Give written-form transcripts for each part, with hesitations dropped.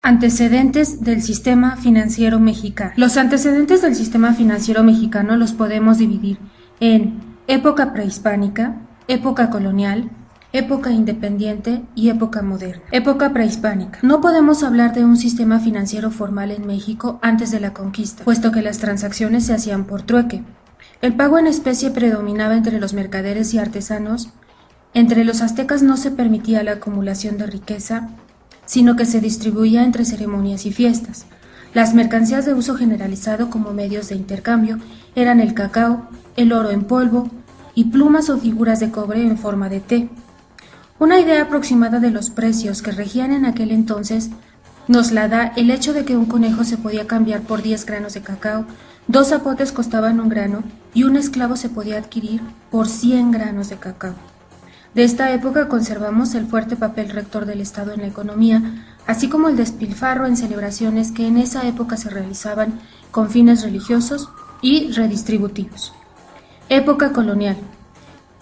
Antecedentes del sistema financiero mexicano. Los antecedentes del sistema financiero mexicano los podemos dividir en época prehispánica, época colonial, época independiente y época moderna. Época prehispánica. No podemos hablar de un sistema financiero formal en México antes de la conquista, puesto que las transacciones se hacían por trueque. El pago en especie predominaba entre los mercaderes y artesanos. Entre los aztecas no se permitía la acumulación de riqueza, sino que se distribuía entre ceremonias y fiestas. Las mercancías de uso generalizado como medios de intercambio eran el cacao, el oro en polvo y plumas o figuras de cobre en forma de T. Una idea aproximada de los precios que regían en aquel entonces nos la da el hecho de que un conejo se podía cambiar por 10 granos de cacao, 2 zapotes costaban 1 grano y un esclavo se podía adquirir por 100 granos de cacao. De esta época conservamos el fuerte papel rector del Estado en la economía, así como el despilfarro en celebraciones que en esa época se realizaban con fines religiosos y redistributivos. Época colonial.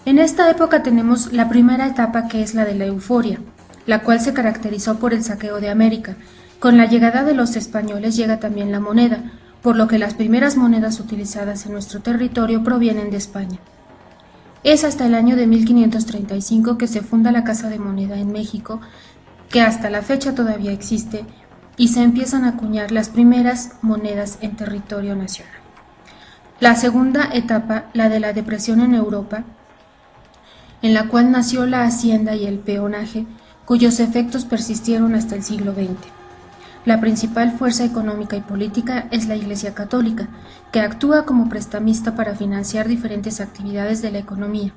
En esta época tenemos la primera etapa, que es la de la euforia, la cual se caracterizó por el saqueo de América. Con la llegada de los españoles llega también la moneda, por lo que las primeras monedas utilizadas en nuestro territorio provienen de España. Es hasta el año de 1535 que se funda la Casa de Moneda en México, que hasta la fecha todavía existe, y se empiezan a acuñar las primeras monedas en territorio nacional. La segunda etapa, la de la depresión en Europa, en la cual nació la hacienda y el peonaje, cuyos efectos persistieron hasta el siglo XX. La principal fuerza económica y política es la Iglesia Católica, que actúa como prestamista para financiar diferentes actividades de la economía.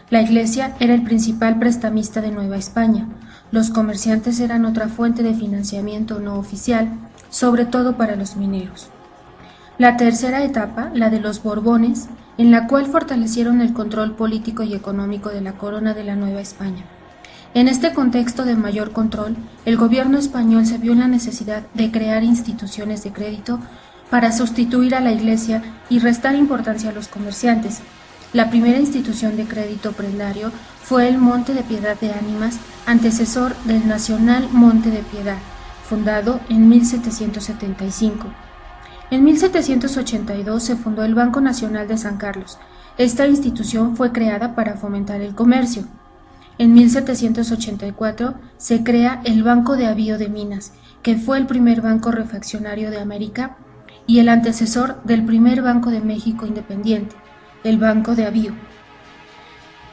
La Iglesia era el principal prestamista de Nueva España. Los comerciantes eran otra fuente de financiamiento no oficial, sobre todo para los mineros. La tercera etapa, la de los Borbones, en la cual fortalecieron el control político y económico de la corona de la Nueva España. En este contexto de mayor control, el gobierno español se vio en la necesidad de crear instituciones de crédito para sustituir a la Iglesia y restar importancia a los comerciantes. La primera institución de crédito prendario fue el Monte de Piedad de Ánimas, antecesor del Nacional Monte de Piedad, fundado en 1775. En 1782 se fundó el Banco Nacional de San Carlos. Esta institución fue creada para fomentar el comercio. En 1784 se crea el Banco de Avío de Minas, que fue el primer banco refaccionario de América y el antecesor del primer Banco de México independiente, el Banco de Avío.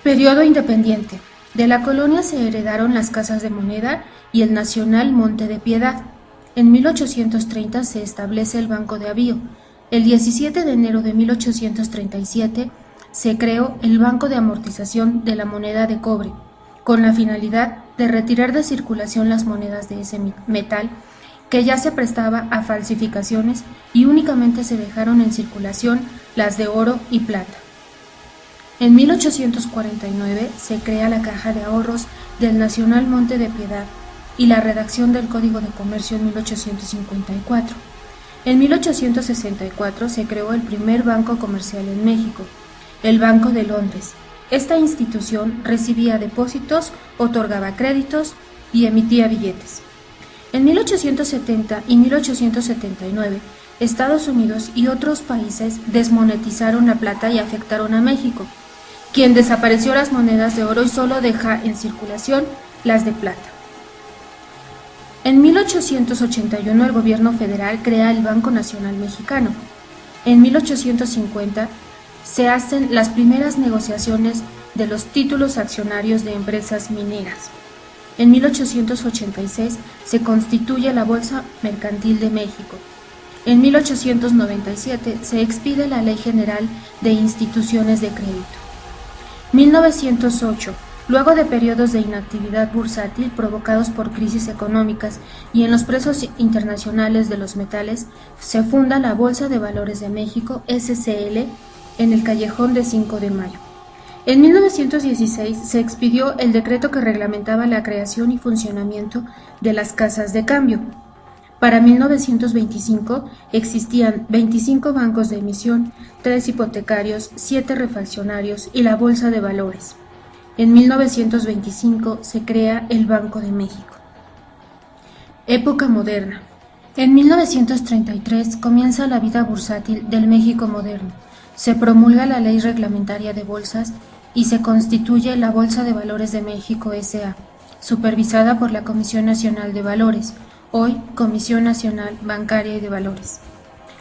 Periodo independiente. De la colonia se heredaron las casas de moneda y el Nacional Monte de Piedad. En 1830 se establece el Banco de Avío. El 17 de enero de 1837 se creó el Banco de Amortización de la Moneda de Cobre, con la finalidad de retirar de circulación las monedas de ese metal que ya se prestaba a falsificaciones y únicamente se dejaron en circulación las de oro y plata. En 1849 se crea la Caja de Ahorros del Nacional Monte de Piedad y la redacción del Código de Comercio en 1854. En 1864 se creó el primer banco comercial en México, el Banco de Londres. Esta institución recibía depósitos, otorgaba créditos y emitía billetes. En 1870 y 1879, Estados Unidos y otros países desmonetizaron la plata y afectaron a México, quien desapareció las monedas de oro y solo deja en circulación las de plata. En 1881 el gobierno federal crea el Banco Nacional Mexicano. En 1850 se hacen las primeras negociaciones de los títulos accionarios de empresas mineras. En 1886 se constituye la Bolsa Mercantil de México. En 1897 se expide la Ley General de Instituciones de Crédito. 1908. Luego de periodos de inactividad bursátil provocados por crisis económicas y en los precios internacionales de los metales, se funda la Bolsa de Valores de México, SCL, en el Callejón de 5 de Mayo. En 1916 se expidió el decreto que reglamentaba la creación y funcionamiento de las casas de cambio. Para 1925 existían 25 bancos de emisión, 3 hipotecarios, 7 refaccionarios y la Bolsa de Valores. En 1925 se crea el Banco de México. Época moderna. En 1933 comienza la vida bursátil del México moderno. Se promulga la Ley Reglamentaria de Bolsas y se constituye la Bolsa de Valores de México S.A., supervisada por la Comisión Nacional de Valores, hoy Comisión Nacional Bancaria y de Valores.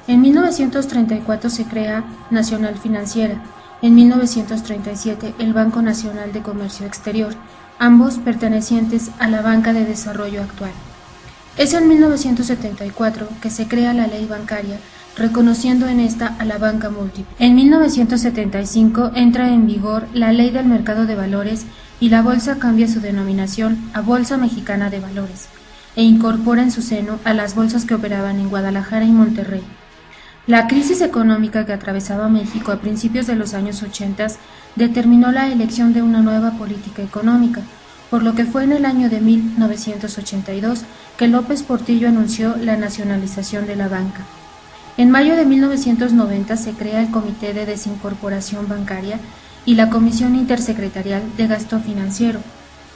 En 1934 se crea Nacional Financiera, en 1937 el Banco Nacional de Comercio Exterior, ambos pertenecientes a la Banca de Desarrollo actual. Es en 1974 que se crea la Ley Bancaria, reconociendo en esta a la banca múltiple. En 1975 entra en vigor la Ley del Mercado de Valores y la bolsa cambia su denominación a Bolsa Mexicana de Valores e incorpora en su seno a las bolsas que operaban en Guadalajara y Monterrey. La crisis económica que atravesaba México a principios de los años 80 determinó la elección de una nueva política económica, por lo que fue en el año de 1982 que López Portillo anunció la nacionalización de la banca. En mayo de 1990 se crea el Comité de Desincorporación Bancaria y la Comisión Intersecretarial de Gasto Financiero,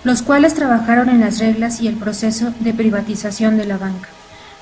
los cuales trabajaron en las reglas y el proceso de privatización de la banca.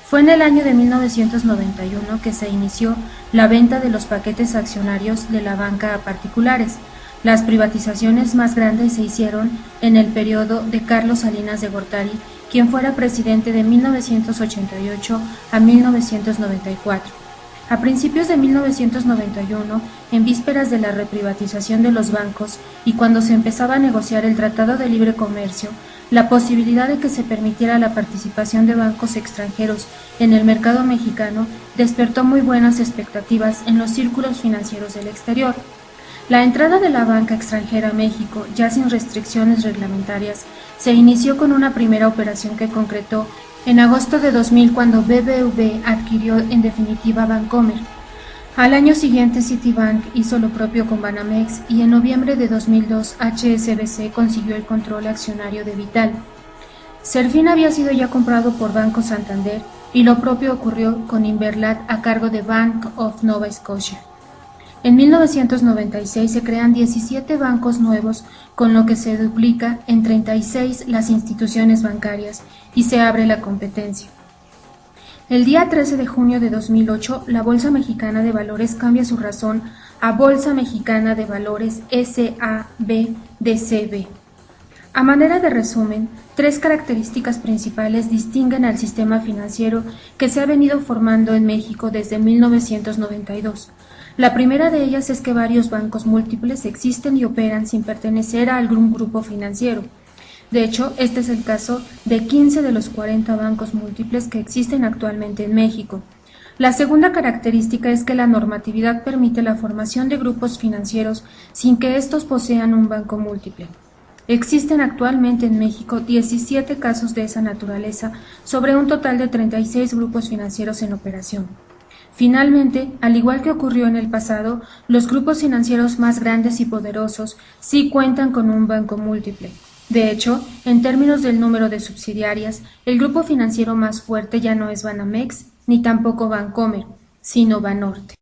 Fue en el año de 1991 que se inició la venta de los paquetes accionarios de la banca a particulares. Las privatizaciones más grandes se hicieron en el periodo de Carlos Salinas de Gortari, quien fuera presidente de 1988 a 1994. A principios de 1991, en vísperas de la reprivatización de los bancos y cuando se empezaba a negociar el Tratado de Libre Comercio, la posibilidad de que se permitiera la participación de bancos extranjeros en el mercado mexicano despertó muy buenas expectativas en los círculos financieros del exterior. La entrada de la banca extranjera a México, ya sin restricciones reglamentarias, se inició con una primera operación que concretó en agosto de 2000 cuando BBV adquirió en definitiva Bancomer. Al año siguiente Citibank hizo lo propio con Banamex y en noviembre de 2002 HSBC consiguió el control accionario de Vital. Serfín había sido ya comprado por Banco Santander y lo propio ocurrió con Inverlat a cargo de Bank of Nova Scotia. En 1996 se crean 17 bancos nuevos, con lo que se duplica en 36 las instituciones bancarias y se abre la competencia. El día 13 de junio de 2008, la Bolsa Mexicana de Valores cambia su razón a Bolsa Mexicana de Valores SABDCB. A manera de resumen, 3 características principales distinguen al sistema financiero que se ha venido formando en México desde 1992. La primera de ellas es que varios bancos múltiples existen y operan sin pertenecer a algún grupo financiero. De hecho, este es el caso de 15 de los 40 bancos múltiples que existen actualmente en México. La segunda característica es que la normatividad permite la formación de grupos financieros sin que estos posean un banco múltiple. Existen actualmente en México 17 casos de esa naturaleza sobre un total de 36 grupos financieros en operación. Finalmente, al igual que ocurrió en el pasado, los grupos financieros más grandes y poderosos sí cuentan con un banco múltiple. De hecho, en términos del número de subsidiarias, el grupo financiero más fuerte ya no es Banamex ni tampoco Bancomer, sino Banorte.